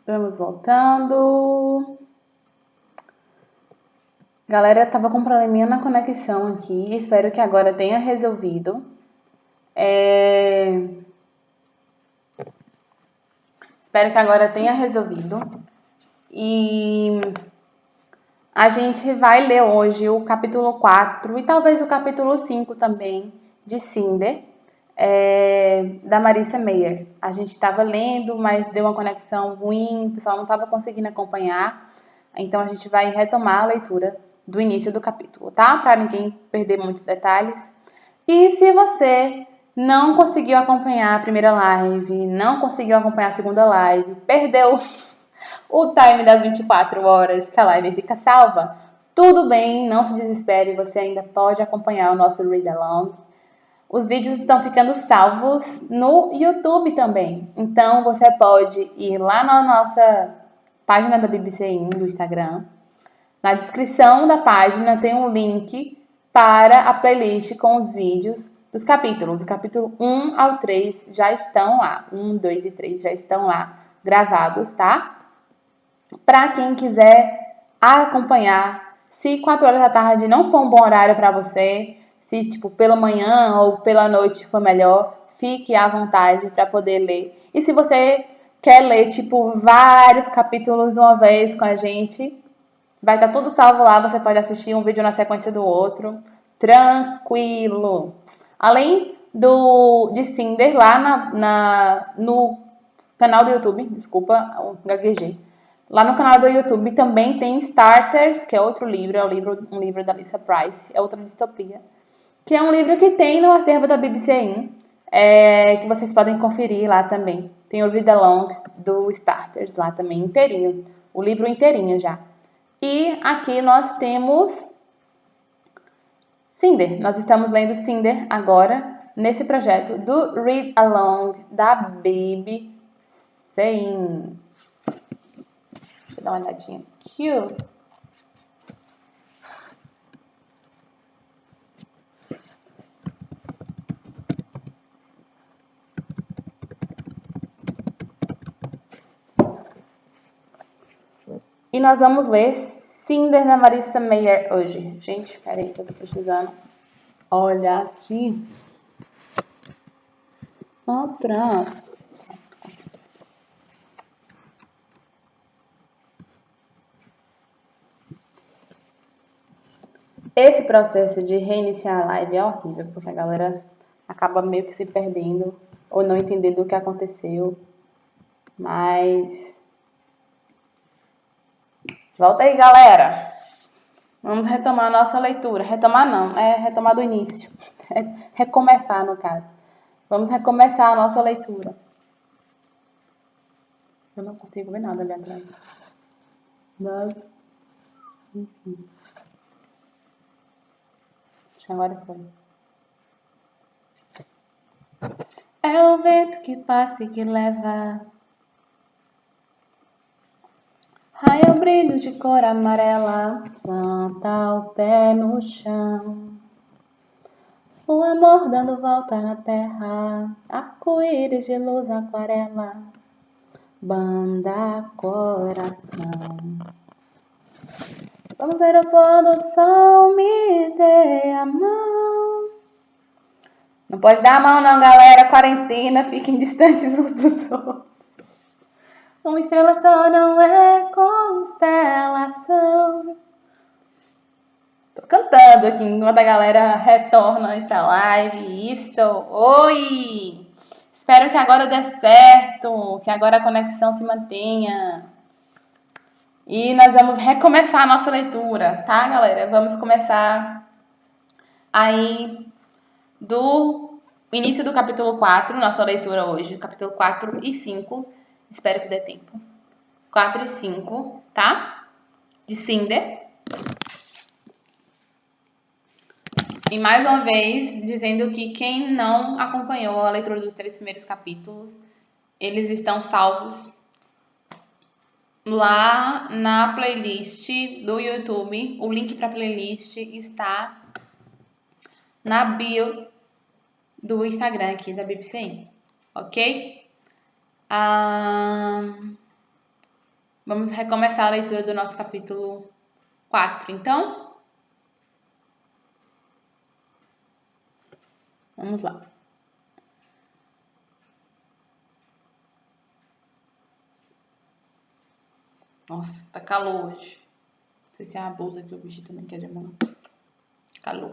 Vamos voltando. Galera, tava com um probleminha na conexão aqui. Espero que agora tenha resolvido. Espero que agora tenha resolvido. E a gente vai ler hoje o capítulo 4 e talvez o capítulo 5 também de Cinder, da Marissa Meyer. A gente estava lendo, mas deu uma conexão ruim, o pessoal não estava conseguindo acompanhar. Então a gente vai retomar a leitura do início do capítulo, tá? Para ninguém perder muitos detalhes. E se você não conseguiu acompanhar a primeira live, não conseguiu acompanhar a segunda live, perdeu o time das 24 horas que a live fica salva, tudo bem, não se desespere, você ainda pode acompanhar o nosso read along. Os vídeos estão ficando salvos no YouTube também. Então você pode ir lá na nossa página da BBC In do Instagram. Na descrição da página tem um link para a playlist com os vídeos dos capítulos. O capítulo 1 ao 3 já estão lá. 1, 2 e 3 já estão lá gravados, tá? Para quem quiser acompanhar, se 4 horas da tarde não for um bom horário para você, se tipo pela manhã ou pela noite for melhor, fique à vontade para poder ler. E se você quer ler tipo vários capítulos de uma vez com a gente, vai estar tudo salvo lá, você pode assistir um vídeo na sequência do outro, tranquilo. Além de Cinder, lá no canal do YouTube, desculpa, gaguejei. Lá no canal do YouTube também tem Starters, que é outro livro, um livro da Lisa Price, é outra distopia, que é um livro que tem no acervo da BBC In, que vocês podem conferir lá também. Tem o Read Along do Starters lá também, inteirinho, o livro inteirinho já. E aqui nós temos Cinder. Nós estamos lendo Cinder agora, nesse projeto do Read Along da BBC In. Deixa eu dar uma olhadinha aqui. E nós vamos ler Cinder da Marissa Meyer hoje. Gente, peraí que eu tô precisando olhar aqui. Pronto. Esse processo de reiniciar a live é horrível, porque a galera acaba meio que se perdendo ou não entendendo o que aconteceu. Mas volta aí, galera. Vamos retomar a nossa leitura. Retomar não, é retomar do início. Recomeçar, no caso. Vamos recomeçar a nossa leitura. Eu não consigo ver nada ali atrás. Mas, enfim. Acho que agora foi. É o vento que passa e que leva. Raio brilho de cor amarela, planta o pé no chão. O amor dando volta na terra, arco-íris de luz aquarela, banda coração. Vamos ver o pôr do sol, me dê a mão. Não pode dar a mão não, galera, quarentena, fiquem distantes uns dos outros. Uma estrela só não é constelação. Tô cantando aqui enquanto a galera retorna aí pra live. Isso! Oi! Espero que agora dê certo, que agora a conexão se mantenha. E nós vamos recomeçar a nossa leitura, tá, galera? Vamos começar aí do início do capítulo 4, nossa leitura hoje, capítulo 4 e 5. Espero que dê tempo. 4 e 5, tá? De Cinder. E mais uma vez, dizendo que quem não acompanhou a leitura dos 3 primeiros capítulos, eles estão salvos lá na playlist do YouTube. O link para a playlist está na bio do Instagram aqui da BBC In, ok? Vamos recomeçar a leitura do nosso capítulo 4, então? Vamos lá. Nossa, tá calor hoje. Não sei se é a blusa que o bicho também quer de mão. Calor.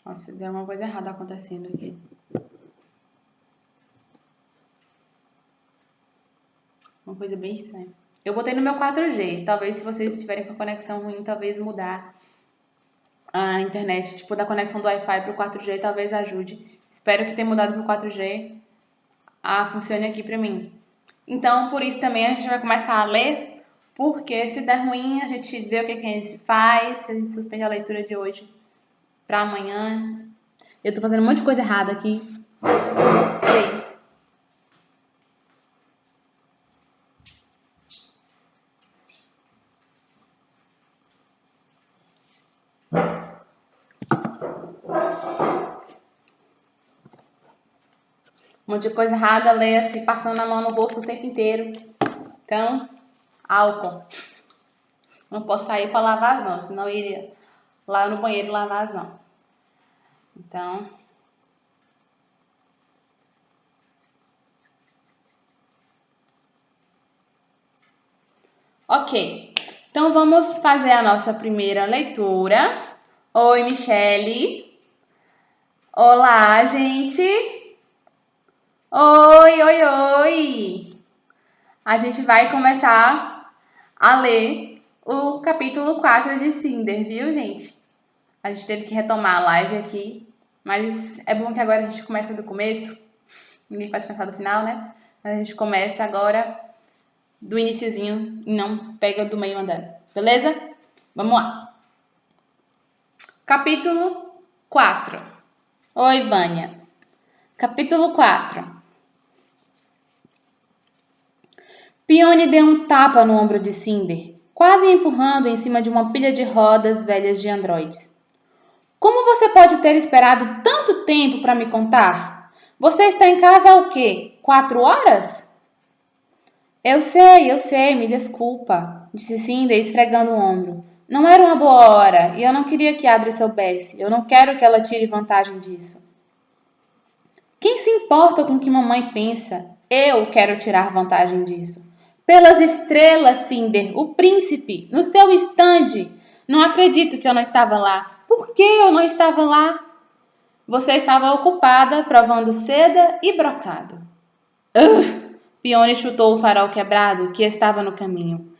Nossa, deu uma coisa errada acontecendo aqui. Uma coisa bem estranha. Eu botei no meu 4G. Talvez se vocês estiverem com a conexão ruim, talvez mudar a internet, tipo, da conexão do Wi-Fi pro 4G, talvez ajude. Espero que tenha mudado pro 4G. Funcione aqui pra mim. Então, por isso também a gente vai começar a ler, porque se der ruim, a gente vê o que a gente faz, se a gente suspende a leitura de hoje pra amanhã. Eu tô fazendo um monte de coisa errada aqui. E aí? Um monte de coisa errada, leia-se passando a mão no rosto o tempo inteiro. Então, álcool. Não posso sair para lavar as mãos, senão eu iria lá no banheiro lavar as mãos. Então, ok. Então, vamos fazer a nossa primeira leitura. Oi, Michele. Olá, gente. Oi. A gente vai começar a ler o capítulo 4 de Cinder, viu, gente? A gente teve que retomar a live aqui, mas é bom que agora a gente começa do começo. Ninguém pode começar do final, né? Mas a gente começa agora do iniciozinho e não pega do meio andando. Beleza? Vamos lá. Capítulo 4. Oi, Vânia. Capítulo 4. Peony deu um tapa no ombro de Cinder, quase empurrando em cima de uma pilha de rodas velhas de androides. Como você pode ter esperado tanto tempo para me contar? Você está em casa há o quê? 4 horas? Eu sei, me desculpa, disse Cinder esfregando o ombro. Não era uma boa hora e eu não queria que Adri soubesse. Eu não quero que ela tire vantagem disso. Quem se importa com o que mamãe pensa? Eu quero tirar vantagem disso. Pelas estrelas, Cinder, o príncipe, no seu estande. Não acredito que eu não estava lá. Por que eu não estava lá? Você estava ocupada provando seda e brocado. Peony chutou o farol quebrado que estava no caminho.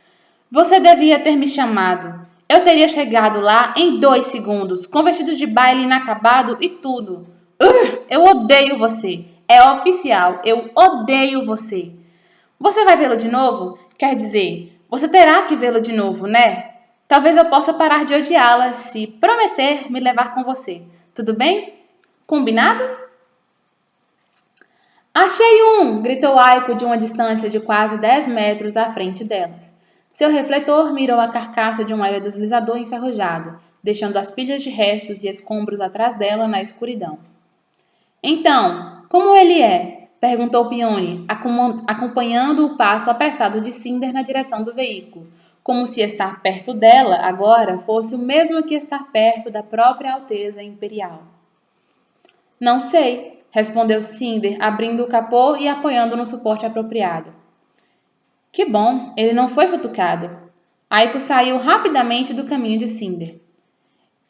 Você devia ter me chamado. Eu teria chegado lá em 2 segundos, com vestidos de baile inacabado e tudo. Eu odeio você. É oficial, eu odeio você. Você vai vê-lo de novo? Quer dizer, você terá que vê-lo de novo, né? Talvez eu possa parar de odiá-la se prometer me levar com você. Tudo bem? Combinado? Achei um! Gritou Aiko de uma distância de quase 10 metros à frente delas. Seu refletor mirou a carcaça de um aerodeslizador enferrujado, deixando as pilhas de restos e escombros atrás dela na escuridão. Então, como ele é? Perguntou Peony, acompanhando o passo apressado de Cinder na direção do veículo, como se estar perto dela agora fosse o mesmo que estar perto da própria Alteza Imperial. Não sei, respondeu Cinder, abrindo o capô e apoiando no suporte apropriado. Que bom, ele não foi futucado. Aiko saiu rapidamente do caminho de Cinder.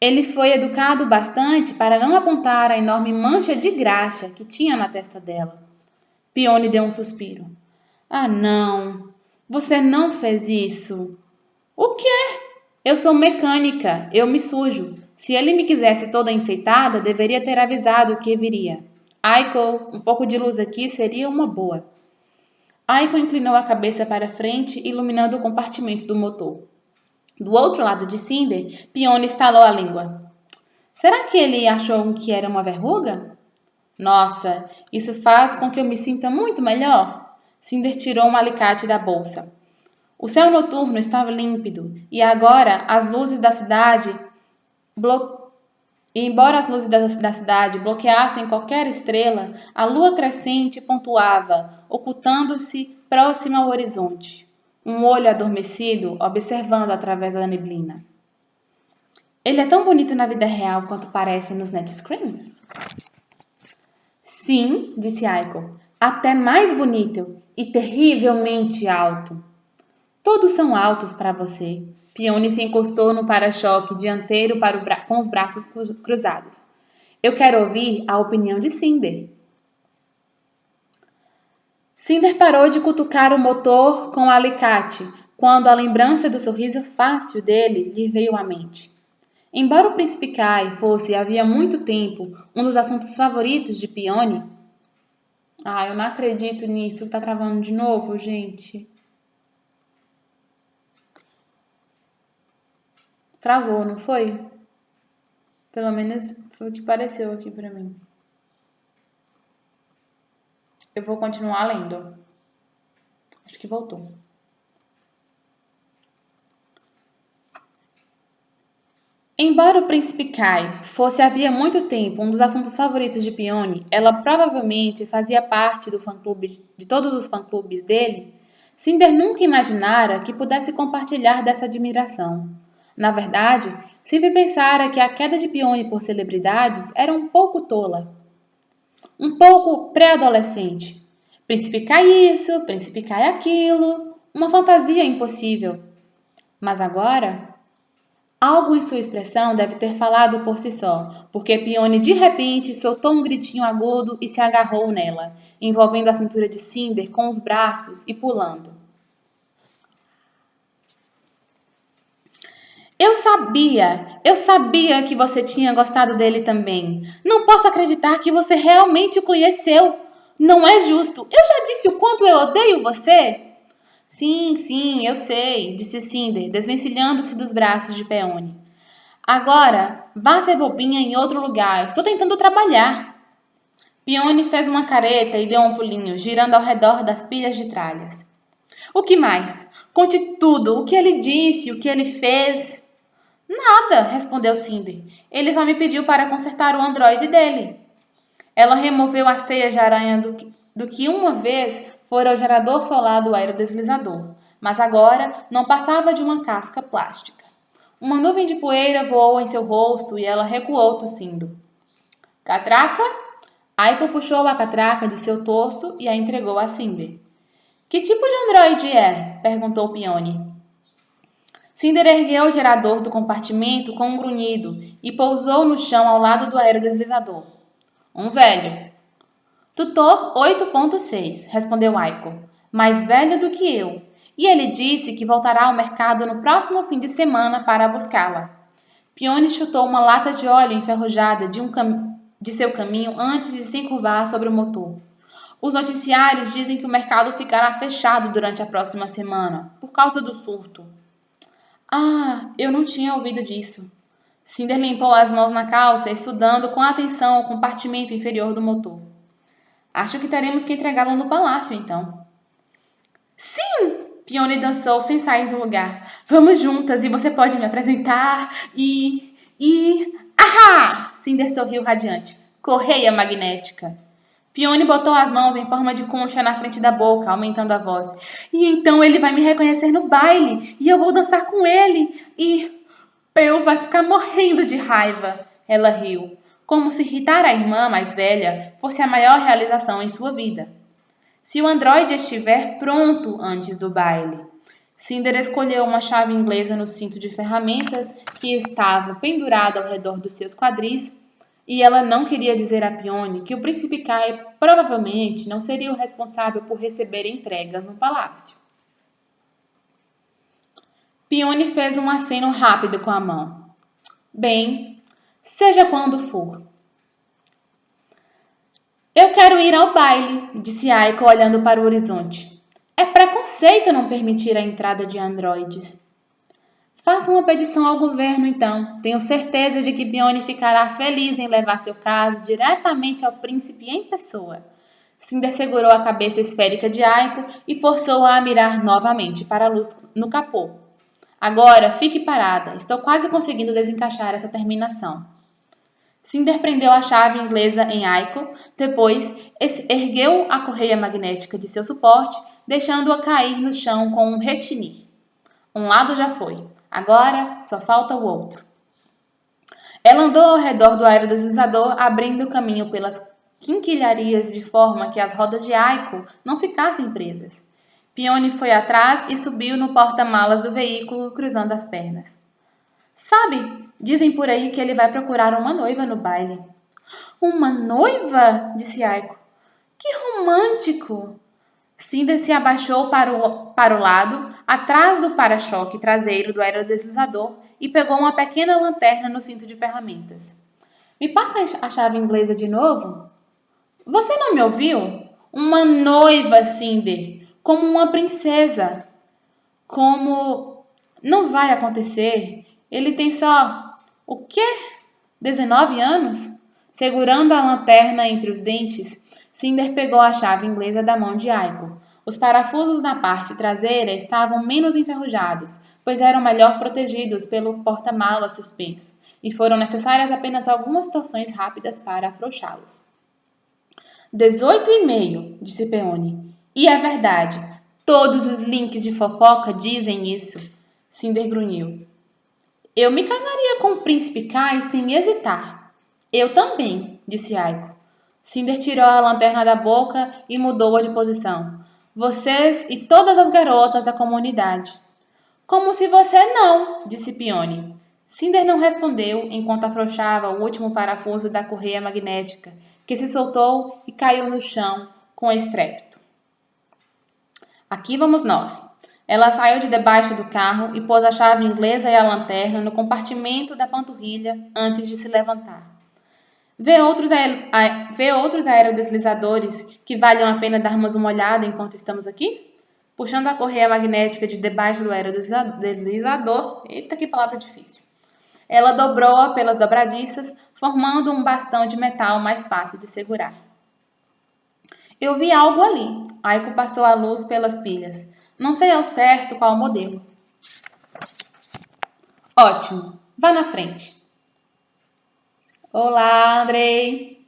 Ele foi educado bastante para não apontar a enorme mancha de graxa que tinha na testa dela. Peony deu um suspiro. Ah, não! Você não fez isso! O quê? Eu sou mecânica, eu me sujo. Se ele me quisesse toda enfeitada, deveria ter avisado que viria. Aiko, um pouco de luz aqui seria uma boa. Aiko inclinou a cabeça para frente, iluminando o compartimento do motor. Do outro lado de Cinder, Peony estalou a língua. Será que ele achou que era uma verruga? Nossa, isso faz com que eu me sinta muito melhor. Cinder tirou um alicate da bolsa. O céu noturno estava límpido e agora as luzes da cidade E embora as luzes da cidade bloqueassem qualquer estrela, a lua crescente pontuava, ocultando-se próxima ao horizonte. Um olho adormecido observando através da neblina. Ele é tão bonito na vida real quanto parece nos netscreens? Sim, disse Aiko. Até mais bonito e terrivelmente alto. Todos são altos para você. Peony se encostou no para-choque dianteiro com os braços cruzados. Eu quero ouvir a opinião de Cinder. Cinder parou de cutucar o motor com o alicate quando a lembrança do sorriso fácil dele lhe veio à mente. Embora o Príncipe Kai fosse, havia muito tempo, um dos assuntos favoritos de Peony. Ah, eu não acredito nisso. Tá travando de novo, gente. Travou, não foi? Pelo menos foi o que pareceu aqui pra mim. Eu vou continuar lendo. Acho que voltou. Embora o Príncipe Kai fosse havia muito tempo um dos assuntos favoritos de Peony, ela provavelmente fazia parte do fã-clube de todos os fã-clubes dele. Cinder nunca imaginara que pudesse compartilhar dessa admiração. Na verdade, sempre pensara que a queda de Peony por celebridades era um pouco tola, um pouco pré-adolescente. Príncipe Kai isso, príncipe Kai aquilo, uma fantasia impossível. Mas agora algo em sua expressão deve ter falado por si só, porque Peony de repente soltou um gritinho agudo e se agarrou nela, envolvendo a cintura de Cinder com os braços e pulando. Eu sabia que você tinha gostado dele também. Não posso acreditar que você realmente o conheceu. Não é justo. Eu já disse o quanto eu odeio você. Sim, eu sei, disse Cinder, desvencilhando-se dos braços de Peony. Agora, vá ser bobinha em outro lugar. Estou tentando trabalhar. Peony fez uma careta e deu um pulinho, girando ao redor das pilhas de tralhas. O que mais? Conte tudo. O que ele disse, o que ele fez. Nada, respondeu Cinder. Ele só me pediu para consertar o androide dele. Ela removeu as teias de aranha do que uma vez fora o gerador solar do aerodeslizador, mas agora não passava de uma casca plástica. Uma nuvem de poeira voou em seu rosto e ela recuou tossindo. Catraca? Aiko puxou a catraca de seu torso e a entregou a Cinder. Que tipo de androide é? Perguntou Peony. Cinder ergueu o gerador do compartimento com um grunhido e pousou no chão ao lado do aerodeslizador. Um velho. Tutor 8.6, respondeu Aiko. Mais velho do que eu. E ele disse que voltará ao mercado no próximo fim de semana para buscá-la. Peony chutou uma lata de óleo enferrujada de seu caminho antes de se encurvar sobre o motor. Os noticiários dizem que o mercado ficará fechado durante a próxima semana, por causa do surto. Ah, eu não tinha ouvido disso. Cinder limpou as mãos na calça, estudando com atenção o compartimento inferior do motor. Acho que teremos que entregá-lo no palácio, então. Sim! Peony dançou sem sair do lugar. Vamos juntas e você pode me apresentar Ahá! Cinder sorriu radiante. Correia magnética. Peony botou as mãos em forma de concha na frente da boca, aumentando a voz. E então ele vai me reconhecer no baile, e eu vou dançar com ele, e... Pearl vai ficar morrendo de raiva. Ela riu, como se irritar a irmã mais velha fosse a maior realização em sua vida. Se o androide estiver pronto antes do baile. Cinder escolheu uma chave inglesa no cinto de ferramentas que estava pendurado ao redor dos seus quadris, e ela não queria dizer a Peony que o príncipe Kai provavelmente não seria o responsável por receber entregas no palácio. Peony fez um aceno rápido com a mão. Bem, seja quando for. Eu quero ir ao baile, disse Aiko olhando para o horizonte. É preconceito não permitir a entrada de androides. Faça uma petição ao governo, então. Tenho certeza de que Peony ficará feliz em levar seu caso diretamente ao príncipe em pessoa. Cinder segurou a cabeça esférica de Aiko e forçou-a a mirar novamente para a luz no capô. Agora, fique parada. Estou quase conseguindo desencaixar essa terminação. Cinder prendeu a chave inglesa em Aiko, depois ergueu a correia magnética de seu suporte, deixando-a cair no chão com um retinir. Um lado já foi, agora só falta o outro. Ela andou ao redor do aerodeslizador, abrindo caminho pelas quinquilharias de forma que as rodas de Aiko não ficassem presas. Peony foi atrás e subiu no porta-malas do veículo, cruzando as pernas. Sabe, dizem por aí que ele vai procurar uma noiva no baile. Uma noiva? Disse Aiko. Que romântico! Cinder se abaixou para o lado, atrás do para-choque traseiro do aerodeslizador e pegou uma pequena lanterna no cinto de ferramentas. Me passa a chave inglesa de novo? Você não me ouviu? Uma noiva, Cinder, como uma princesa. Como não vai acontecer? Ele tem só, o quê? 19 anos? Segurando a lanterna entre os dentes, Cinder pegou a chave inglesa da mão de Aiko. Os parafusos na parte traseira estavam menos enferrujados, pois eram melhor protegidos pelo porta-malas suspenso, e foram necessárias apenas algumas torções rápidas para afrouxá-los. 18,5, disse Peony. E é verdade. Todos os links de fofoca dizem isso. Cinder grunhiu. Eu me casaria com o príncipe Kai sem hesitar. Eu também, disse Aiko. Cinder tirou a lanterna da boca e mudou-a de posição. Vocês e todas as garotas da comunidade. Como se você não, disse Peony. Cinder não respondeu enquanto afrouxava o último parafuso da correia magnética, que se soltou e caiu no chão com estrépito. Aqui vamos nós. Ela saiu de debaixo do carro e pôs a chave inglesa e a lanterna no compartimento da panturrilha antes de se levantar. Vê outros aerodeslizadores que valham a pena darmos uma olhada enquanto estamos aqui? Puxando a correia magnética de debaixo do aerodeslizador. Eita, que palavra difícil. Ela dobrou-a pelas dobradiças, formando um bastão de metal mais fácil de segurar. Eu vi algo ali. Aiko passou a luz pelas pilhas. Não sei ao certo qual modelo. Ótimo. Vá na frente. Olá, Andrei.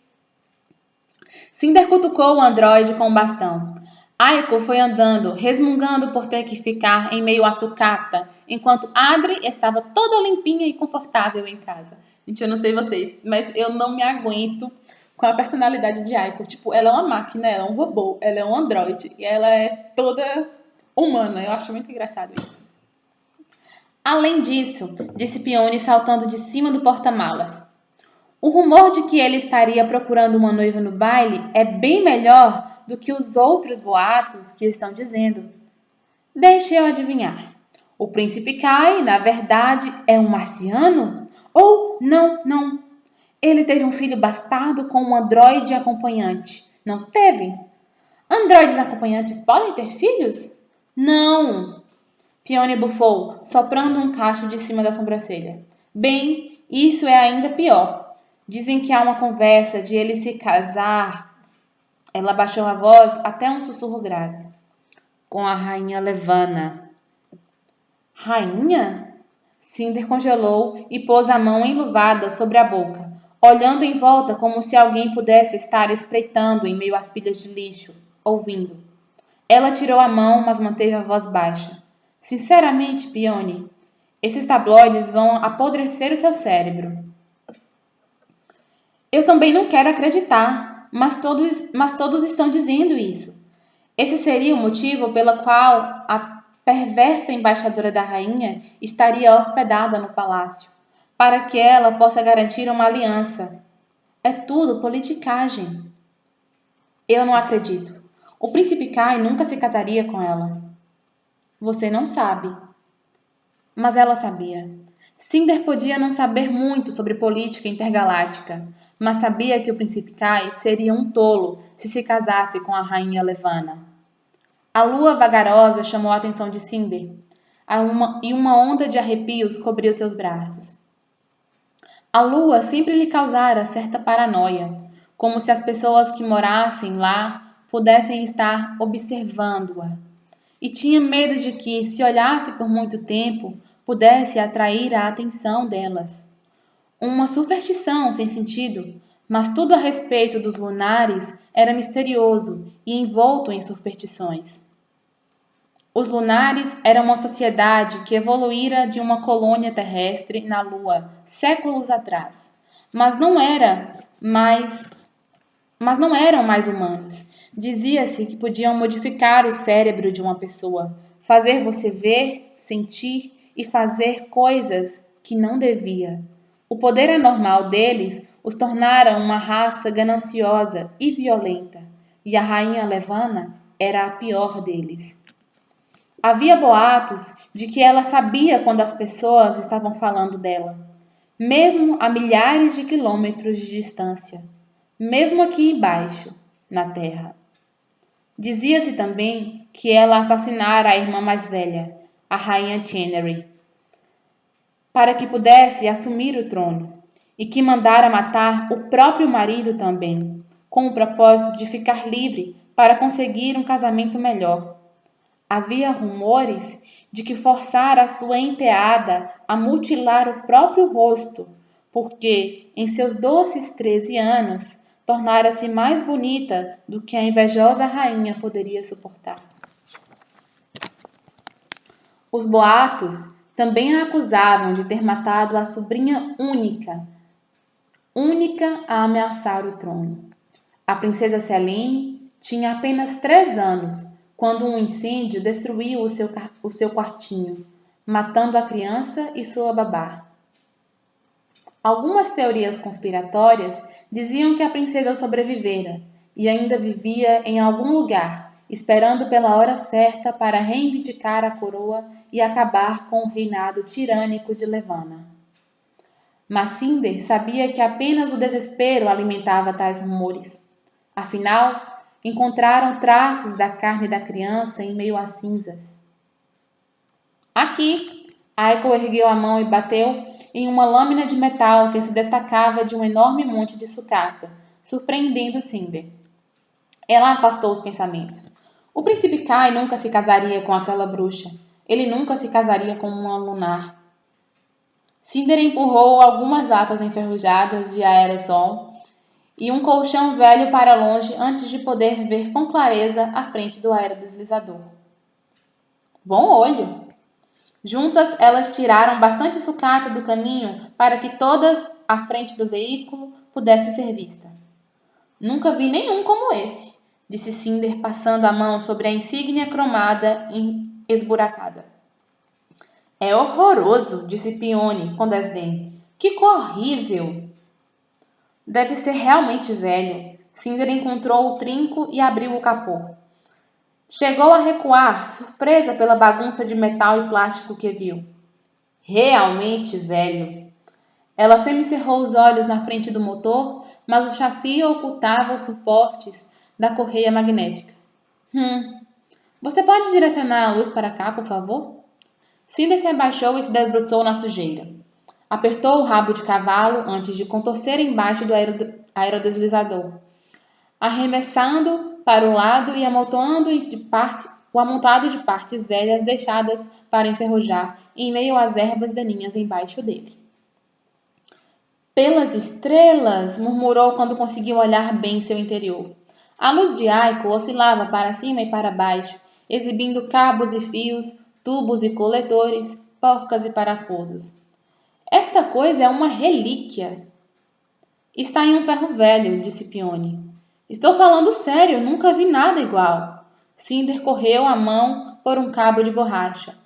Cinder cutucou o androide com o bastão. Aiko foi andando, resmungando por ter que ficar em meio à sucata, enquanto Adri estava toda limpinha e confortável em casa. Gente, eu não sei vocês, mas eu não me aguento com a personalidade de Aiko. Tipo, ela é uma máquina, ela é um robô, ela é um androide e ela é toda humana. Eu acho muito engraçado isso. Além disso, disse Peony saltando de cima do porta-malas. O rumor de que ele estaria procurando uma noiva no baile é bem melhor do que os outros boatos que estão dizendo. Deixe eu adivinhar. O príncipe Kai, na verdade, é um marciano? Ou não. Ele teve um filho bastardo com um androide acompanhante. Não teve? Androides acompanhantes podem ter filhos? Não. Peony bufou, soprando um cacho de cima da sobrancelha. Bem, isso é ainda pior. Dizem que há uma conversa de ele se casar. Ela baixou a voz até um sussurro grave. Com a rainha Levana. Rainha? Cinder congelou e pôs a mão enluvada sobre a boca, olhando em volta como se alguém pudesse estar espreitando em meio às pilhas de lixo, ouvindo. Ela tirou a mão, mas manteve a voz baixa. Sinceramente, Peony, esses tabloides vão apodrecer o seu cérebro. Eu também não quero acreditar, mas todos estão dizendo isso. Esse seria o motivo pelo qual a perversa embaixadora da rainha estaria hospedada no palácio, para que ela possa garantir uma aliança. É tudo politicagem. Eu não acredito. O príncipe Kai nunca se casaria com ela. Você não sabe. Mas ela sabia. Cinder podia não saber muito sobre política intergaláctica, mas sabia que o príncipe Kai seria um tolo se casasse com a rainha Levana. A lua vagarosa chamou a atenção de Cinder, e uma onda de arrepios cobriu seus braços. A lua sempre lhe causara certa paranoia, como se as pessoas que morassem lá pudessem estar observando-a, e tinha medo de que, se olhasse por muito tempo, pudesse atrair a atenção delas. Uma superstição sem sentido, mas tudo a respeito dos lunares era misterioso e envolto em superstições. Os lunares eram uma sociedade que evoluíra de uma colônia terrestre na Lua séculos atrás, mas não era mais, mas não eram mais humanos. Dizia-se que podiam modificar o cérebro de uma pessoa, fazer você ver, sentir e fazer coisas que não devia. O poder anormal deles os tornara uma raça gananciosa e violenta, e a rainha Levana era a pior deles. Havia boatos de que ela sabia quando as pessoas estavam falando dela, mesmo a milhares de quilômetros de distância, mesmo aqui embaixo, na terra. Dizia-se também que ela assassinara a irmã mais velha, a rainha Chenery, para que pudesse assumir o trono, e que mandara matar o próprio marido também, com o propósito de ficar livre para conseguir um casamento melhor. Havia rumores de que forçara a sua enteada a mutilar o próprio rosto, porque, em seus doces 13 anos, tornara-se mais bonita do que a invejosa rainha poderia suportar. Os boatos também a acusavam de ter matado a sobrinha única a ameaçar o trono. A princesa Celine tinha apenas 3 anos quando um incêndio destruiu o seu quartinho, matando a criança e sua babá. Algumas teorias conspiratórias diziam que a princesa sobrevivera e ainda vivia em algum lugar, esperando pela hora certa para reivindicar a coroa e acabar com o reinado tirânico de Levana. Mas Cinder sabia que apenas o desespero alimentava tais rumores. Afinal, encontraram traços da carne da criança em meio às cinzas. Aqui, Aiko ergueu a mão e bateu em uma lâmina de metal que se destacava de um enorme monte de sucata, surpreendendo Cinder. Ela afastou os pensamentos. O príncipe Kai nunca se casaria com aquela bruxa. Ele nunca se casaria com uma lunar. Cinder empurrou algumas latas enferrujadas de aerossol e um colchão velho para longe antes de poder ver com clareza a frente do aerodeslizador. Bom olho! Juntas, elas tiraram bastante sucata do caminho para que toda a frente do veículo pudesse ser vista. Nunca vi nenhum como esse, disse Cinder, passando a mão sobre a insígnia cromada e esburacada. É horroroso, disse Pione com desdém. Que cor horrível! Deve ser realmente velho. Cinder encontrou o trinco e abriu o capô. Chegou a recuar, surpresa pela bagunça de metal e plástico que viu. Realmente velho. Ela semicerrou os olhos na frente do motor, mas o chassi ocultava os suportes da correia magnética. Você pode direcionar a luz para cá, por favor? Cinder se abaixou e se debruçou na sujeira. Apertou o rabo de cavalo antes de contorcer embaixo do aerodeslizador, arremessando para o lado e amontoando o amontado de partes velhas deixadas para enferrujar em meio às ervas daninhas embaixo dele. Pelas estrelas, murmurou quando conseguiu olhar bem seu interior. A luz de Aiko oscilava para cima e para baixo, exibindo cabos e fios, tubos e coletores, porcas e parafusos. Esta coisa é uma relíquia. Está em um ferro velho, disse Pione. Estou falando sério, nunca vi nada igual. Cinder correu a mão por um cabo de borracha.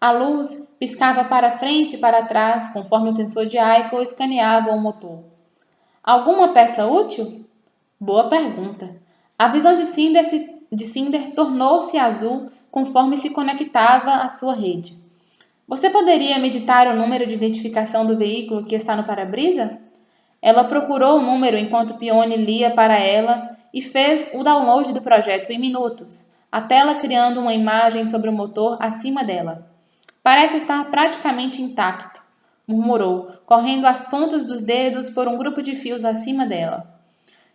A luz piscava para frente e para trás, conforme o sensor de Aiko escaneava o motor. Alguma peça útil? Boa pergunta. A visão de Cinder tornou-se azul conforme se conectava à sua rede. Você poderia meditar o número de identificação do veículo que está no para-brisa? Ela procurou o número enquanto Pione lia para ela e fez o download do projeto em minutos, a tela criando uma imagem sobre o motor acima dela. Parece estar praticamente intacto, murmurou, correndo as pontas dos dedos por um grupo de fios acima dela.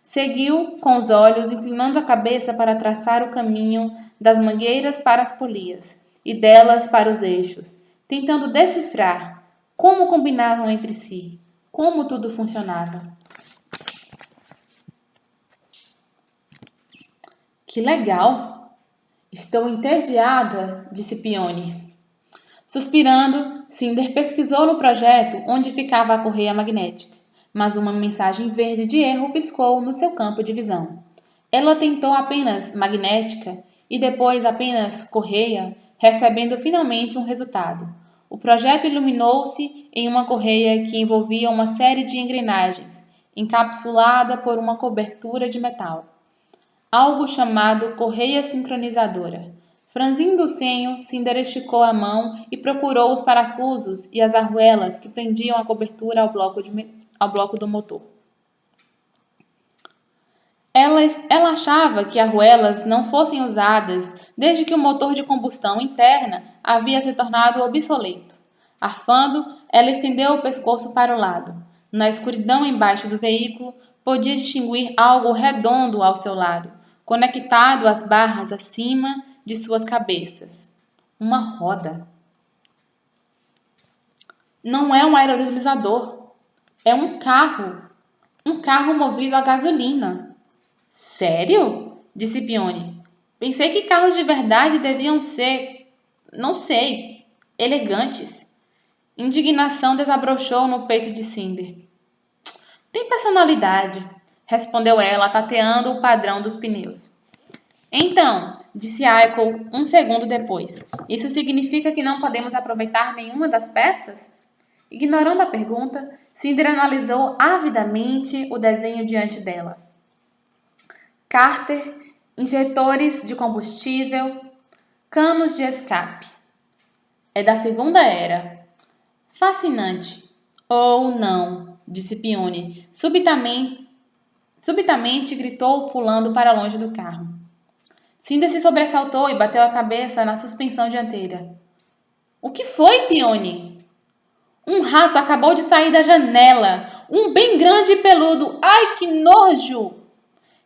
Seguiu com os olhos, inclinando a cabeça para traçar o caminho das mangueiras para as polias e delas para os eixos, tentando decifrar como combinavam entre si, como tudo funcionava. Que legal! Estou entediada, disse Peony. Suspirando, Cinder pesquisou no projeto onde ficava a correia magnética, mas uma mensagem verde de erro piscou no seu campo de visão. Ela tentou apenas magnética e depois apenas correia, recebendo finalmente um resultado. O projeto iluminou-se em uma correia que envolvia uma série de engrenagens, encapsulada por uma cobertura de metal. Algo chamado correia sincronizadora. Franzindo o senho, Cinder esticou a mão e procurou os parafusos e as arruelas que prendiam a cobertura ao bloco do motor. Ela achava que arruelas não fossem usadas desde que o motor de combustão interna havia se tornado obsoleto. Arfando, ela estendeu o pescoço para o lado. Na escuridão embaixo do veículo, podia distinguir algo redondo ao seu lado, conectado às barras acima de suas cabeças. Uma roda. Não é um aerodeslizador. É um carro. Um carro movido a gasolina. Sério? Disse Peony. Pensei que carros de verdade deviam ser, não sei, elegantes. Indignação desabrochou no peito de Cinder. Tem personalidade, respondeu ela, tateando o padrão dos pneus. Então, disse Aiko um segundo depois, isso significa que não podemos aproveitar nenhuma das peças? Ignorando a pergunta, Cinder analisou avidamente o desenho diante dela. Cárter, injetores de combustível, canos de escape. É da Segunda Era. Fascinante. Ou não, disse Peony. Subitamente gritou, pulando para longe do carro. Cinder se sobressaltou e bateu a cabeça na suspensão dianteira. O que foi, Peony? Um rato acabou de sair da janela. Um bem grande e peludo. Ai, que nojo!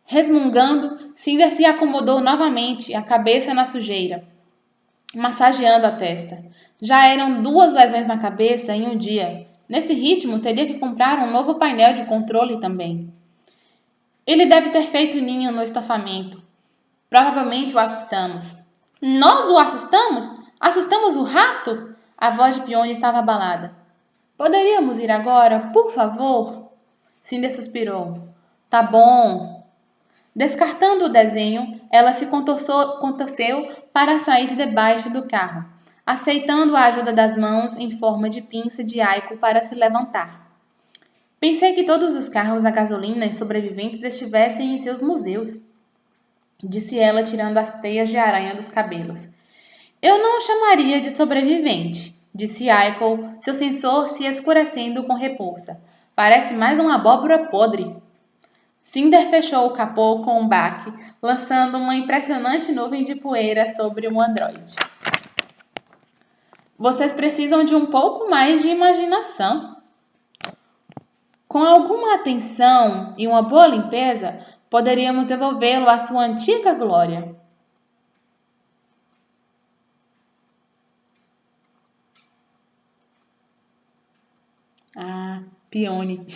Resmungando, Cinder se acomodou novamente, a cabeça na sujeira, massageando a testa. Já eram 2 lesões na cabeça em um dia. Nesse ritmo, teria que comprar um novo painel de controle também. Ele deve ter feito ninho no estofamento. Provavelmente o assustamos. Nós o assustamos? Assustamos o rato? A voz de Peony estava abalada. Poderíamos ir agora, por favor? Cinder suspirou. Tá bom. Descartando o desenho, ela se contorceu para sair de debaixo do carro, aceitando a ajuda das mãos em forma de pinça de Aiko para se levantar. Pensei que todos os carros a gasolina e sobreviventes estivessem em seus museus, disse ela, tirando as teias de aranha dos cabelos. Eu não o chamaria de sobrevivente, disse Aiko, seu sensor se escurecendo com repulsa. Parece mais uma abóbora podre. Cinder fechou o capô com um baque, lançando uma impressionante nuvem de poeira sobre o androide. Vocês precisam de um pouco mais de imaginação. Com alguma atenção e uma boa limpeza, poderíamos devolvê-lo à sua antiga glória. Ah, Peony.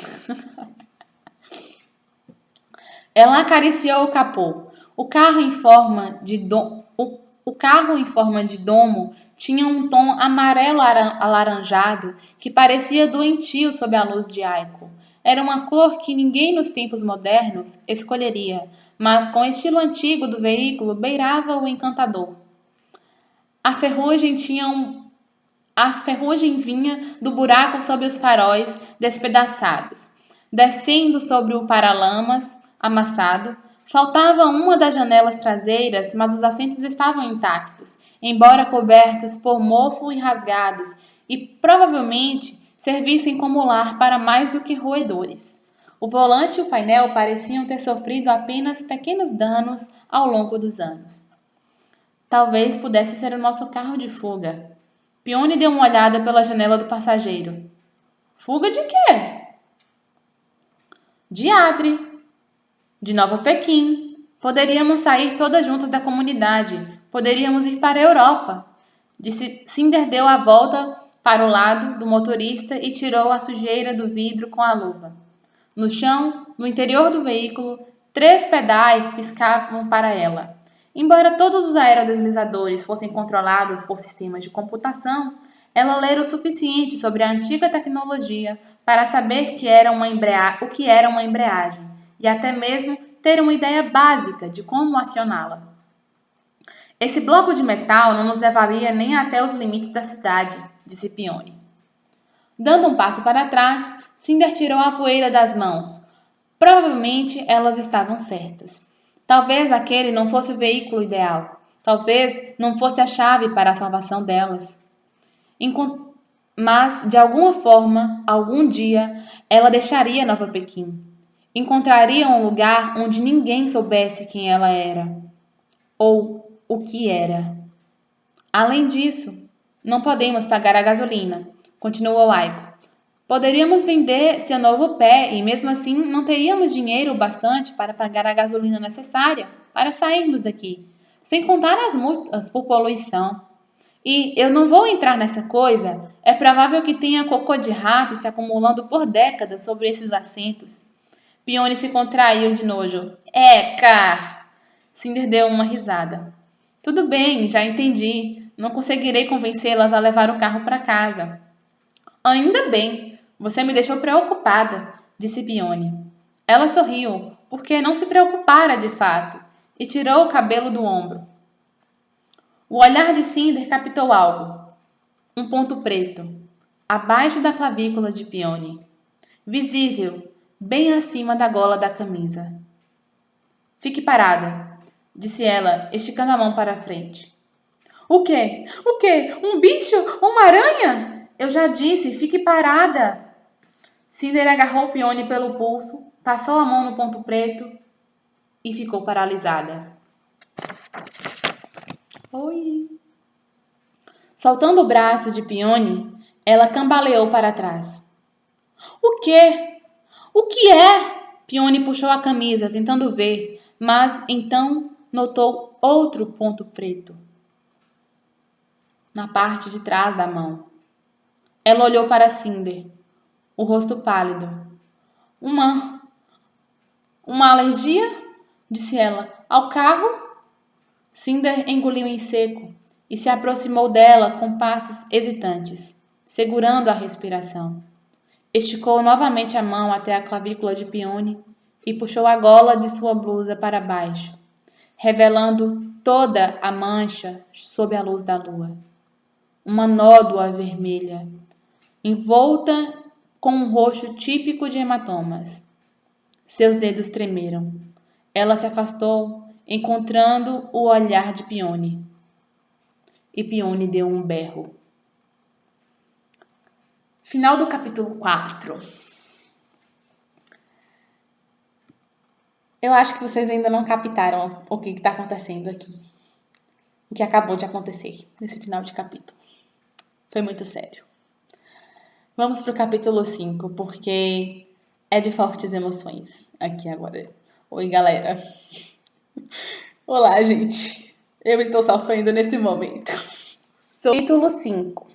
Ela acariciou o capô. O carro em forma de domo tinha um tom amarelo alaranjado que parecia doentio sob a luz de Aiko. Era uma cor que ninguém nos tempos modernos escolheria, mas com o estilo antigo do veículo beirava o encantador. A ferrugem vinha do buraco sob os faróis despedaçados, descendo sobre o paralamas amassado. Faltava uma das janelas traseiras, mas os assentos estavam intactos, embora cobertos por mofo e rasgados, e provavelmente servissem como lar para mais do que roedores. O volante e o painel pareciam ter sofrido apenas pequenos danos ao longo dos anos. Talvez pudesse ser o nosso carro de fuga. Peony deu uma olhada pela janela do passageiro. Fuga de quê? De Adri. De Nova Pequim. Poderíamos sair todas juntas da comunidade. Poderíamos ir para a Europa. Cinder deu a volta para o lado do motorista e tirou a sujeira do vidro com a luva. No chão, no interior do veículo, 3 pedais piscavam para ela. Embora todos os aerodeslizadores fossem controlados por sistemas de computação, ela lera o suficiente sobre a antiga tecnologia para saber o que era uma embreagem e até mesmo ter uma ideia básica de como acioná-la. Esse bloco de metal não nos levaria nem até os limites da cidade, disse Pione. Dando um passo para trás, Cinder tirou a poeira das mãos. Provavelmente elas estavam certas. Talvez aquele não fosse o veículo ideal. Talvez não fosse a chave para a salvação delas. Mas, de alguma forma, algum dia, ela deixaria Nova Pequim. Encontraria um lugar onde ninguém soubesse quem ela era. Ou o que era. Além disso, não podemos pagar a gasolina, continuou Aiko. Poderíamos vender seu novo pé e mesmo assim não teríamos dinheiro bastante para pagar a gasolina necessária para sairmos daqui, sem contar as multas por poluição. E eu não vou entrar nessa coisa, é provável que tenha cocô de rato se acumulando por décadas sobre esses assentos. Pione se contraiu de nojo. Eca! Cinder deu uma risada. Tudo bem, já entendi. Não conseguirei convencê-las a levar o carro para casa. Ainda bem, você me deixou preocupada, disse Pione. Ela sorriu, porque não se preocupara de fato, e tirou o cabelo do ombro. O olhar de Cinder captou algo. Um ponto preto, abaixo da clavícula de Pione. Visível, bem acima da gola da camisa. Fique parada, disse ela, esticando a mão para a frente. O quê? O quê? Um bicho? Uma aranha? Eu já disse, fique parada. Cinder agarrou Pione pelo pulso, passou a mão no ponto preto e ficou paralisada. Oi. Soltando o braço de Pione, ela cambaleou para trás. O quê? O que é? Pione puxou a camisa, tentando ver, mas então notou outro ponto preto na parte de trás da mão. Ela olhou para Cinder, o rosto pálido. Uma alergia? Disse ela. Ao carro? Cinder engoliu em seco e se aproximou dela com passos hesitantes, segurando a respiração. Esticou novamente a mão até a clavícula de Pione e puxou a gola de sua blusa para baixo, revelando toda a mancha sob a luz da lua. Uma nódoa vermelha, envolta com um roxo típico de hematomas. Seus dedos tremeram. Ela se afastou, encontrando o olhar de Pione. E Pione deu um berro. Final do capítulo 4. Eu acho que vocês ainda não captaram o que está acontecendo aqui. O que acabou de acontecer nesse final de capítulo. Foi muito sério. Vamos para o capítulo 5, porque é de fortes emoções aqui agora. Oi, galera. Olá, gente. Eu estou sofrendo nesse momento. Capítulo 5.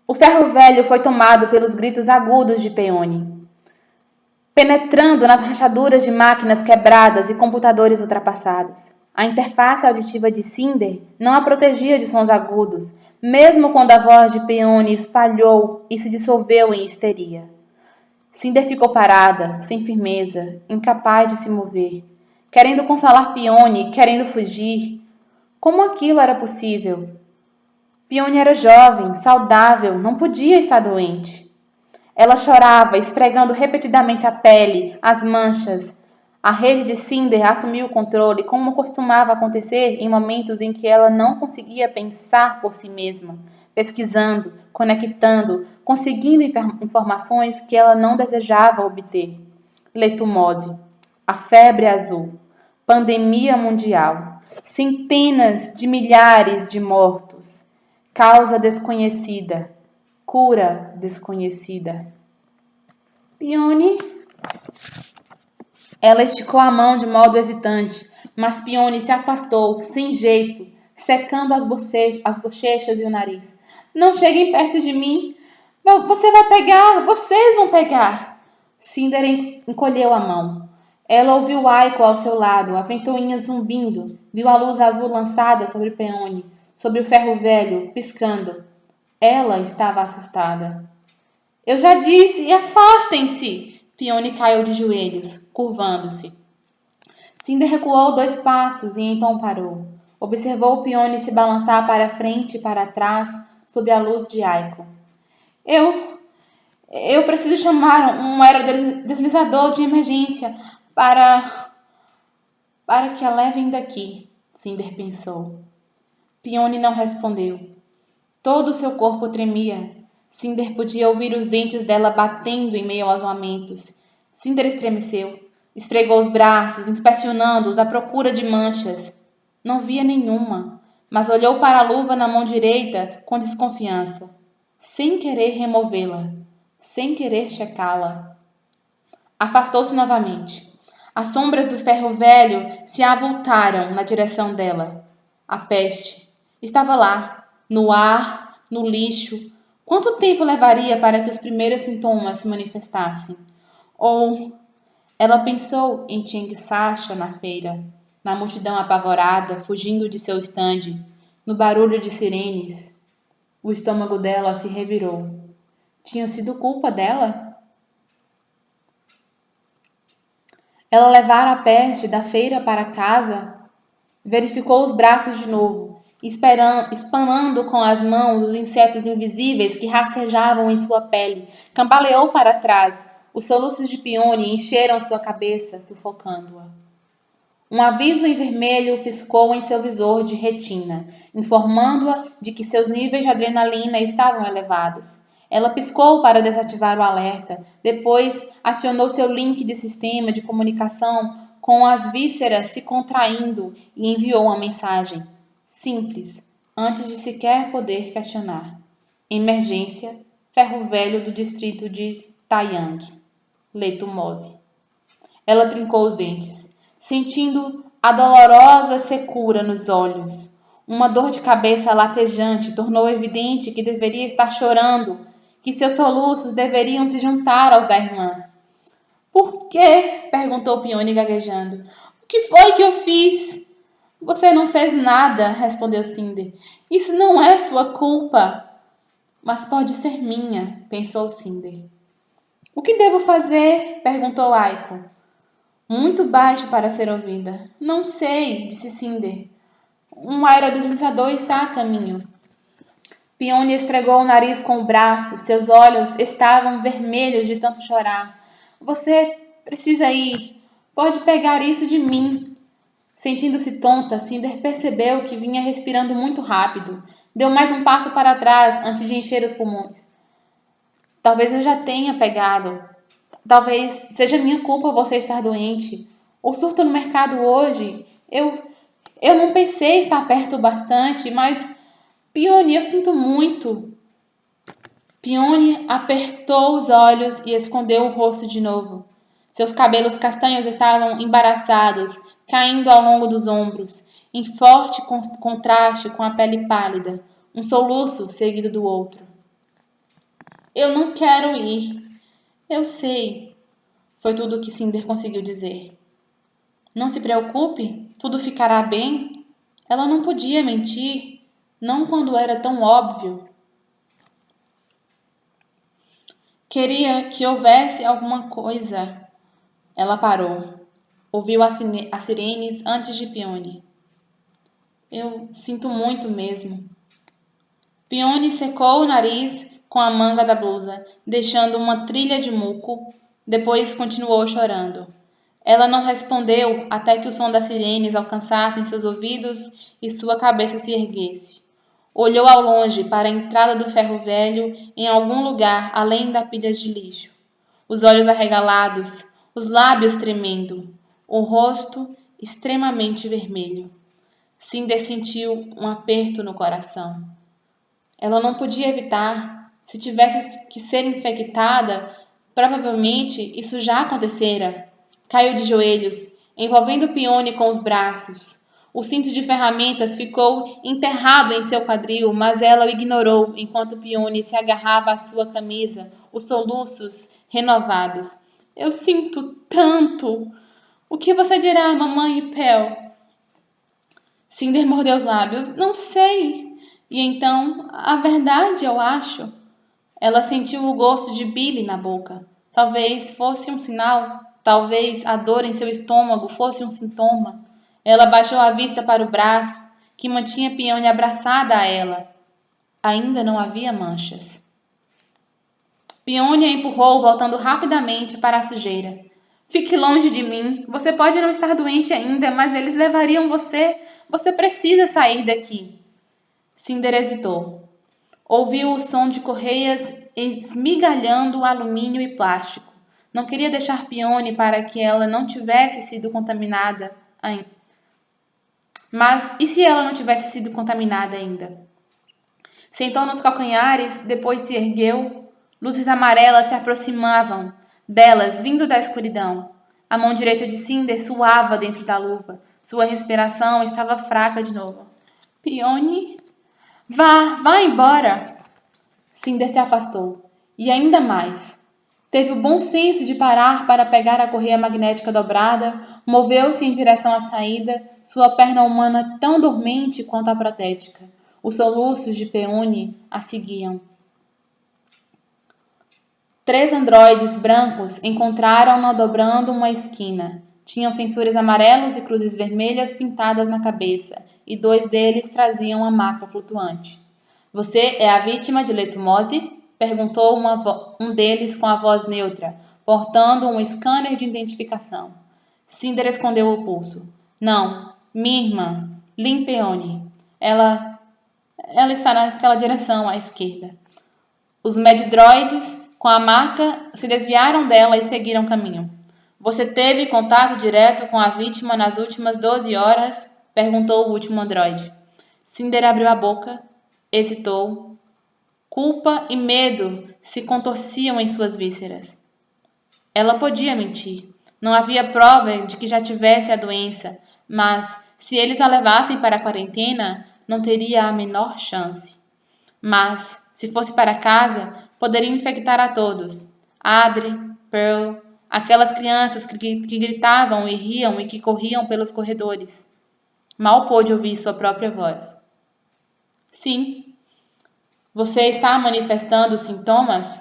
O ferro velho foi tomado pelos gritos agudos de Pione, penetrando nas rachaduras de máquinas quebradas e computadores ultrapassados. A interface auditiva de Cinder não a protegia de sons agudos, mesmo quando a voz de Pione falhou e se dissolveu em histeria. Cinder ficou parada, sem firmeza, incapaz de se mover, querendo consolar Pione, querendo fugir. Como aquilo era possível? Pione era jovem, saudável, não podia estar doente. Ela chorava, esfregando repetidamente a pele, as manchas. A rede de Cinder assumiu o controle, como costumava acontecer em momentos em que ela não conseguia pensar por si mesma, pesquisando, conectando, conseguindo informações que ela não desejava obter. Letumose, a febre azul, pandemia mundial, centenas de milhares de mortos, causa desconhecida, cura desconhecida. Pione. Ela esticou a mão de modo hesitante, mas Pione se afastou, sem jeito, secando as bochechas e o nariz. Não cheguem perto de mim! Você vai pegar! Vocês vão pegar! Cinder encolheu a mão. Ela ouviu Aiko ao seu lado, a ventoinha zumbindo, viu a luz azul lançada sobre Peony, sobre o ferro velho, piscando. Ela estava assustada. Eu já disse, afastem-se! Peony caiu de joelhos, curvando-se. Cinder recuou 2 passos e então parou. Observou Peony se balançar para frente e para trás sob a luz de Aiko. Eu preciso chamar um aerodeslizador de emergência para que a levem daqui, Cinder pensou. Peony não respondeu. Todo o seu corpo tremia. Cinder podia ouvir os dentes dela batendo em meio aos lamentos. Cinder estremeceu. Esfregou os braços, inspecionando-os à procura de manchas. Não via nenhuma, mas olhou para a luva na mão direita com desconfiança, sem querer removê-la, sem querer checá-la. Afastou-se novamente. As sombras do ferro velho se avultaram na direção dela. A peste estava lá, no ar, no lixo. Quanto tempo levaria para que os primeiros sintomas se manifestassem? Ou ela pensou em Cheng Sasha na feira, na multidão apavorada, fugindo de seu estande, no barulho de sirenes. O estômago dela se revirou. Tinha sido culpa dela? Ela levara a peste da feira para casa, verificou os braços de novo, espanando com as mãos os insetos invisíveis que rastejavam em sua pele, cambaleou para trás. Os soluços de Peony encheram sua cabeça, sufocando-a. Um aviso em vermelho piscou em seu visor de retina, informando-a de que seus níveis de adrenalina estavam elevados. Ela piscou para desativar o alerta, depois acionou seu link de sistema de comunicação com as vísceras se contraindo e enviou uma mensagem simples, antes de sequer poder questionar. Emergência, ferro velho do distrito de Taiyang. Leitumose. Ela trincou os dentes, sentindo a dolorosa secura nos olhos. Uma dor de cabeça latejante tornou evidente que deveria estar chorando, que seus soluços deveriam se juntar aos da irmã. Por quê? Perguntou Peony gaguejando. O que foi que eu fiz? Você não fez nada, respondeu Cinder. Isso não é sua culpa. Mas pode ser minha, pensou Cinder. O que devo fazer? Perguntou Aiko, muito baixo para ser ouvida. Não sei, disse Cinder. Um aerodeslizador está a caminho. Peony esfregou o nariz com o braço. Seus olhos estavam vermelhos de tanto chorar. Você precisa ir. Pode pegar isso de mim. Sentindo-se tonta, Cinder percebeu que vinha respirando muito rápido. Deu mais um passo para trás antes de encher os pulmões. Talvez eu já tenha pegado. Talvez seja minha culpa você estar doente. O surto no mercado hoje. Eu não pensei estar perto bastante, mas Peony, eu sinto muito. Peony apertou os olhos e escondeu o rosto de novo. Seus cabelos castanhos estavam embaraçados, caindo ao longo dos ombros, em forte contraste com a pele pálida, um soluço seguido do outro. Eu não quero ir. Eu sei, foi tudo o que Cinder conseguiu dizer. Não se preocupe, tudo ficará bem. Ela não podia mentir, não quando era tão óbvio. Queria que houvesse alguma coisa. Ela parou. Ouviu as sirenes antes de Peony. Eu sinto muito mesmo. Peony secou o nariz com a manga da blusa, deixando uma trilha de muco. Depois continuou chorando. Ela não respondeu até que o som das sirenes alcançasse seus ouvidos e sua cabeça se erguesse. Olhou ao longe para a entrada do ferro velho em algum lugar além da pilha de lixo. Os olhos arregalados, os lábios tremendo, o rosto extremamente vermelho. Cinder sentiu um aperto no coração. Ela não podia evitar. Se tivesse que ser infectada, provavelmente isso já acontecera. Caiu de joelhos, envolvendo Peony com os braços. O cinto de ferramentas ficou enterrado em seu quadril, mas ela o ignorou enquanto Peony se agarrava à sua camisa, os soluços renovados. Eu sinto tanto. O que você dirá, mamãe Pel? Cinder mordeu os lábios. Não sei. E então, a verdade, eu acho. Ela sentiu o gosto de Billy na boca. Talvez fosse um sinal. Talvez a dor em seu estômago fosse um sintoma. Ela baixou a vista para o braço, que mantinha Peony abraçada a ela. Ainda não havia manchas. Peony a empurrou, voltando rapidamente para a sujeira. Fique longe de mim. Você pode não estar doente ainda, mas eles levariam você. Você precisa sair daqui. Cinder hesitou. Ouviu o som de correias esmigalhando alumínio e plástico. Não queria deixar Peony para que ela não tivesse sido contaminada ainda. Mas e se ela não tivesse sido contaminada ainda? Sentou nos calcanhares, depois se ergueu. Luzes amarelas se aproximavam delas, vindo da escuridão. A mão direita de Cinder suava dentro da luva. Sua respiração estava fraca de novo. Peony? Vá embora! Cinder se afastou. E ainda mais. Teve o bom senso de parar para pegar a correia magnética dobrada, moveu-se em direção à saída, sua perna humana tão dormente quanto a protética. Os soluços de Peony a seguiam. 3 androides brancos encontraram-na dobrando uma esquina. Tinham sensores amarelos e cruzes vermelhas pintadas na cabeça, e 2 deles traziam uma maca flutuante. Você é a vítima de letumose? Perguntou um deles com a voz neutra, portando um scanner de identificação. Cinder escondeu o pulso. Não, minha irmã, Lynn Peony. Ela está naquela direção à esquerda. Os Meddroids, com a marca, se desviaram dela e seguiram caminho. Você teve contato direto com a vítima nas últimas 12 horas? Perguntou o último androide. Cinder abriu a boca, hesitou. Culpa e medo se contorciam em suas vísceras. Ela podia mentir. Não havia prova de que já tivesse a doença, mas se eles a levassem para a quarentena, não teria a menor chance. Mas, se fosse para casa, poderia infectar a todos. Adri, Pearl, aquelas crianças que gritavam e riam e que corriam pelos corredores. Mal pôde ouvir sua própria voz. Sim. Você está manifestando sintomas?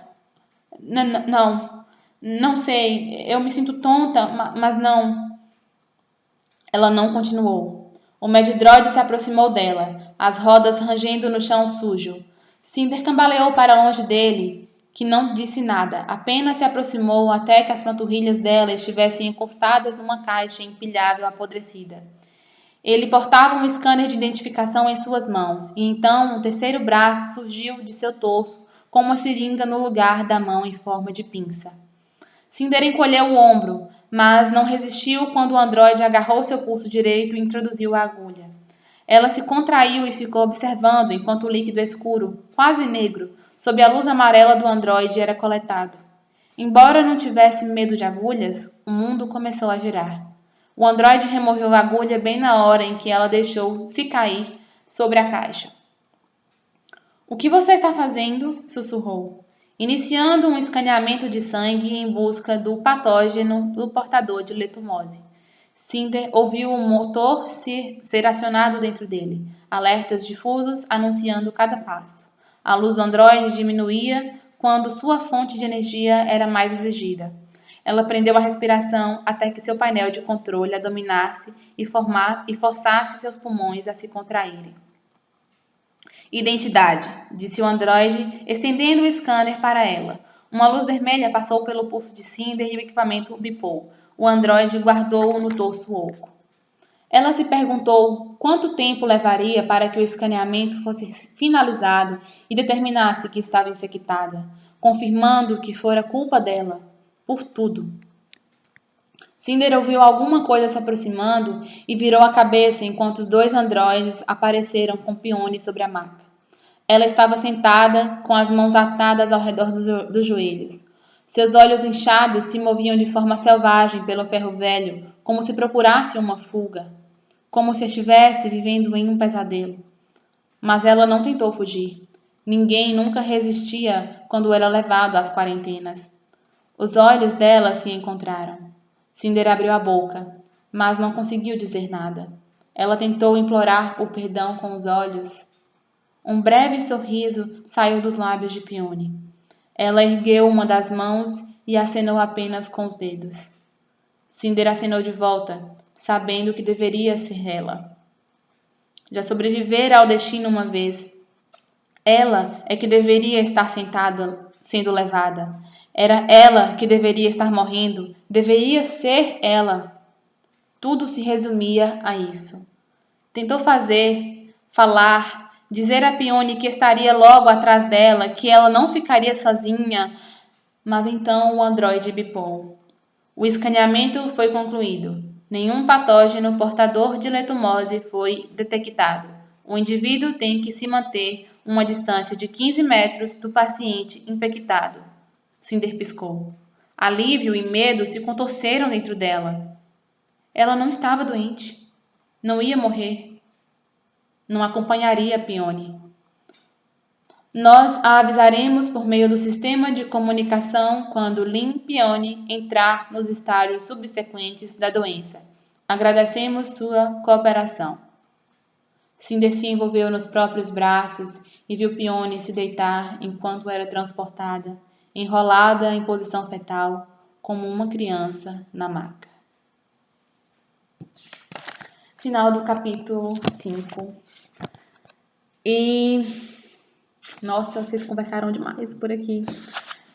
Não sei. Eu me sinto tonta, mas não. Ela não continuou. O Meddroid se aproximou dela, as rodas rangendo no chão sujo. Cinder cambaleou para longe dele, que não disse nada, apenas se aproximou até que as panturrilhas dela estivessem encostadas numa caixa empilhável apodrecida. Ele portava um scanner de identificação em suas mãos, e então um terceiro braço surgiu de seu torso, com uma seringa no lugar da mão em forma de pinça. Cinder encolheu o ombro, mas não resistiu quando o androide agarrou seu pulso direito e introduziu a agulha. Ela se contraiu e ficou observando enquanto o líquido escuro, quase negro, sob a luz amarela do androide era coletado. Embora não tivesse medo de agulhas, o mundo começou a girar. O androide removeu a agulha bem na hora em que ela deixou-se cair sobre a caixa. O que você está fazendo? Sussurrou. Iniciando um escaneamento de sangue em busca do patógeno do portador de letumose. Cinder ouviu o motor ser acionado dentro dele, alertas difusos anunciando cada passo. A luz do androide diminuía quando sua fonte de energia era mais exigida. Ela prendeu a respiração até que seu painel de controle a dominasse e forçasse seus pulmões a se contraírem. Identidade, disse o androide, estendendo o scanner para ela. Uma luz vermelha passou pelo pulso de Cinder e o equipamento bipou. O androide guardou-o no torso oco. Ela se perguntou quanto tempo levaria para que o escaneamento fosse finalizado e determinasse que estava infectada, confirmando que fora culpa dela. Por tudo. Cinder ouviu alguma coisa se aproximando e virou a cabeça enquanto os 2 androides apareceram com Peony sobre a maca. Ela estava sentada, com as mãos atadas ao redor dos joelhos. Seus olhos inchados se moviam de forma selvagem pelo ferro velho, como se procurasse uma fuga. como se estivesse vivendo em um pesadelo. Mas ela não tentou fugir. Ninguém nunca resistia quando era levado às quarentenas. Os olhos dela se encontraram. Cinder abriu a boca, mas não conseguiu dizer nada. Ela tentou implorar por perdão com os olhos. Um breve sorriso saiu dos lábios de Peony. Ela ergueu uma das mãos e acenou apenas com os dedos. Cinder acenou de volta, sabendo que deveria ser ela. Já sobrevivera ao destino uma vez. Ela é que deveria estar sentada, sendo levada. Era ela que deveria estar morrendo. Deveria ser ela. Tudo se resumia a isso. Tentou falar, dizer a Peony que estaria logo atrás dela, que ela não ficaria sozinha, mas então o androide bipou. O escaneamento foi concluído. Nenhum patógeno portador de letumose foi detectado. O indivíduo tem que se manter uma distância de 15 metros do paciente infectado. Cinder piscou. Alívio e medo se contorceram dentro dela. Ela não estava doente. Não ia morrer. Não acompanharia Peony. Nós a avisaremos por meio do sistema de comunicação quando Lin Peony entrar nos estágios subsequentes da doença. Agradecemos sua cooperação. Cinder se envolveu nos próprios braços e viu Peony se deitar enquanto era transportada, enrolada em posição fetal, como uma criança na maca. Final do capítulo 5. Nossa, vocês conversaram demais por aqui.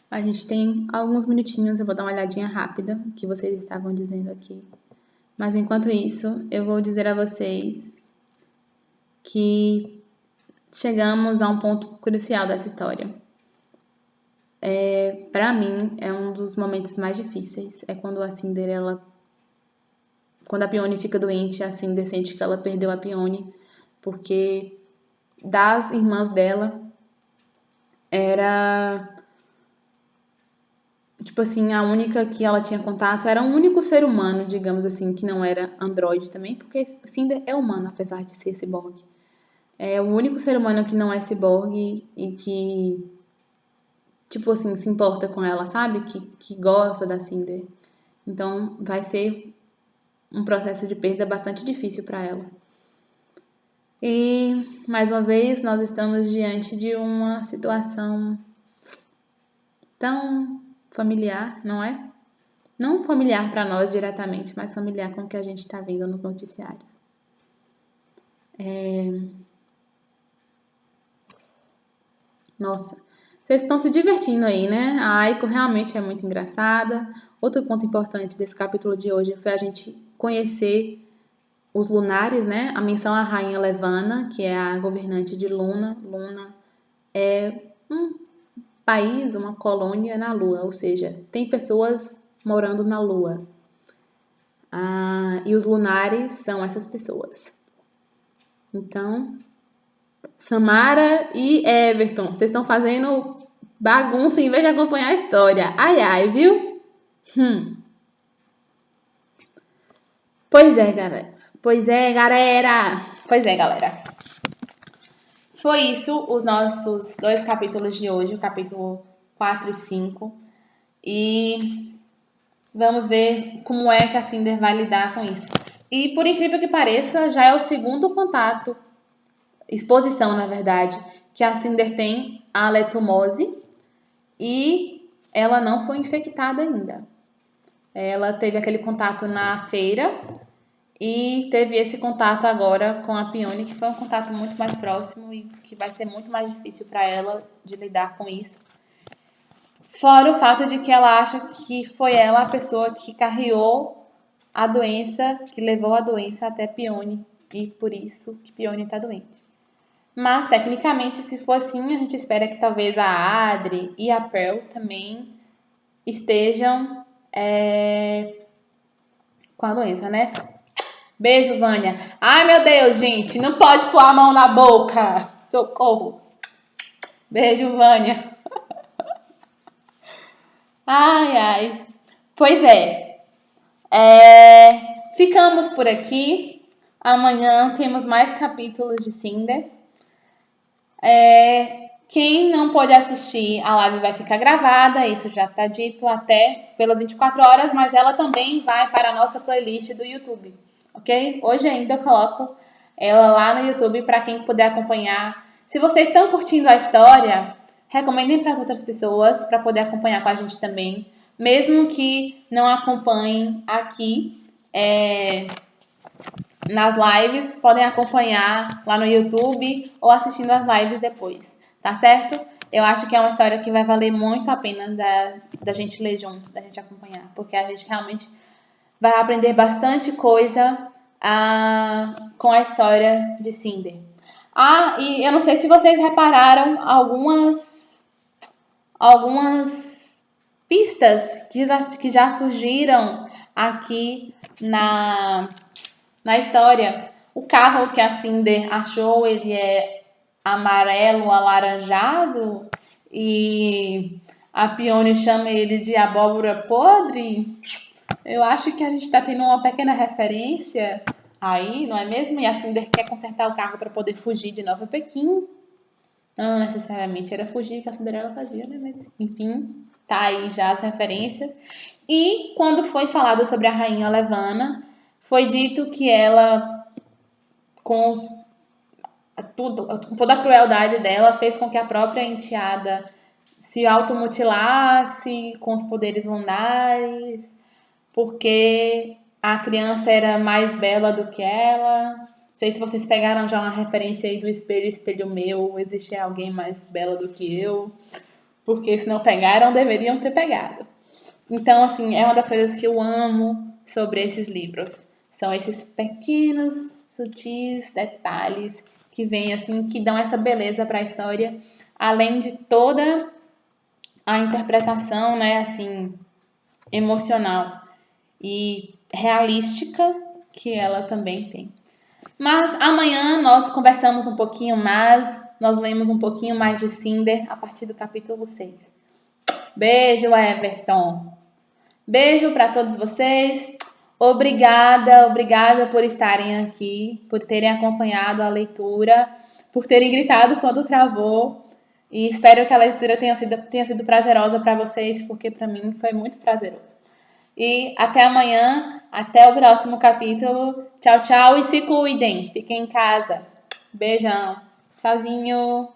A gente tem alguns minutinhos, eu vou dar uma olhadinha rápida o que vocês estavam dizendo aqui. Mas enquanto isso, eu vou dizer a vocês que chegamos a um ponto crucial dessa história. Para mim, é um dos momentos mais difíceis. É quando a Cinder, quando a Peony fica doente, a Cinder sente que ela perdeu a Peony, porque das irmãs dela, era tipo assim, a única que ela tinha contato, era o único ser humano, digamos assim, que não era androide também, porque Cinder é humano, apesar de ser ciborgue. É o único ser humano que não é ciborgue e que, tipo assim, se importa com ela, sabe? Que gosta da Cinder. Então, vai ser um processo de perda bastante difícil para ela. E, mais uma vez, nós estamos diante de uma situação tão familiar, não é? Não familiar para nós diretamente, mas familiar com o que a gente está vendo nos noticiários. Nossa, vocês estão se divertindo aí, né? A Aiko realmente é muito engraçada. Outro ponto importante desse capítulo de hoje foi a gente conhecer os lunares, né? A menção à Rainha Levana, que é a governante de Luna. Luna é um país, uma colônia na Lua, ou seja, tem pessoas morando na Lua. E os lunares são essas pessoas. Então, Samara e Everton, vocês estão fazendo bagunça em vez de acompanhar a história. Ai, ai, viu? Pois é, galera. Pois é, galera. Foi isso os nossos 2 capítulos de hoje, o capítulo 4 e 5. E vamos ver como é que a Cinder vai lidar com isso. E por incrível que pareça, já é o segundo contato, exposição na verdade, que a Cinder tem a letumose e ela não foi infectada ainda. Ela teve aquele contato na feira e teve esse contato agora com a Peony, que foi um contato muito mais próximo e que vai ser muito mais difícil para ela de lidar com isso. Fora o fato de que ela acha que foi ela a pessoa que carregou a doença, que levou a doença até Peony, e por isso que Peony está doente. Mas, tecnicamente, se for assim, a gente espera que talvez a Adri e a Pearl também estejam com a doença, né? Beijo, Vânia. Ai, meu Deus, gente, não pode pôr a mão na boca. Socorro. Beijo, Vânia. Ai, ai. Pois ficamos por aqui. Amanhã temos mais capítulos de Cinder. Quem não pôde assistir, a live vai ficar gravada, isso já está dito, até pelas 24 horas, mas ela também vai para a nossa playlist do YouTube, ok? Hoje ainda eu coloco ela lá no YouTube para quem puder acompanhar. Se vocês estão curtindo a história, recomendem para as outras pessoas para poder acompanhar com a gente também, mesmo que não acompanhem aqui nas lives, podem acompanhar lá no YouTube ou assistindo as lives depois, tá certo? Eu acho que é uma história que vai valer muito a pena da gente ler junto, da gente acompanhar, porque a gente realmente vai aprender bastante coisa com a história de Cinder. E eu não sei se vocês repararam algumas pistas que já surgiram aqui na história. O carro que a Cinder achou, ele é amarelo alaranjado e a Peony chama ele de abóbora podre. Eu acho que a gente está tendo uma pequena referência aí, não é mesmo? E a Cinder quer consertar o carro para poder fugir de Nova Pequim. Não necessariamente era fugir que a Cinderela fazia, né? Mas, enfim, tá aí já as referências. E quando foi falado sobre a Rainha Levana, foi dito que ela, com toda a crueldade dela, fez com que a própria enteada se automutilasse com os poderes lunares, porque a criança era mais bela do que ela. Não sei se vocês pegaram já uma referência aí do espelho, espelho meu, existe alguém mais bela do que eu, porque se não pegaram, deveriam ter pegado. Então, assim, é uma das coisas que eu amo sobre esses livros. São esses pequenos, sutis detalhes que vêm, assim, que dão essa beleza para a história, além de toda a interpretação, né, assim, emocional e realística que ela também tem. Mas amanhã nós conversamos um pouquinho mais, nós lemos um pouquinho mais de Cinder a partir do capítulo 6. Beijo, Everton! Beijo para todos vocês. Obrigada por estarem aqui, por terem acompanhado a leitura, por terem gritado quando travou. E espero que a leitura tenha sido prazerosa para vocês, porque para mim foi muito prazeroso. E até amanhã, até o próximo capítulo. Tchau, tchau e se cuidem. Fiquem em casa. Beijão. Tchauzinho.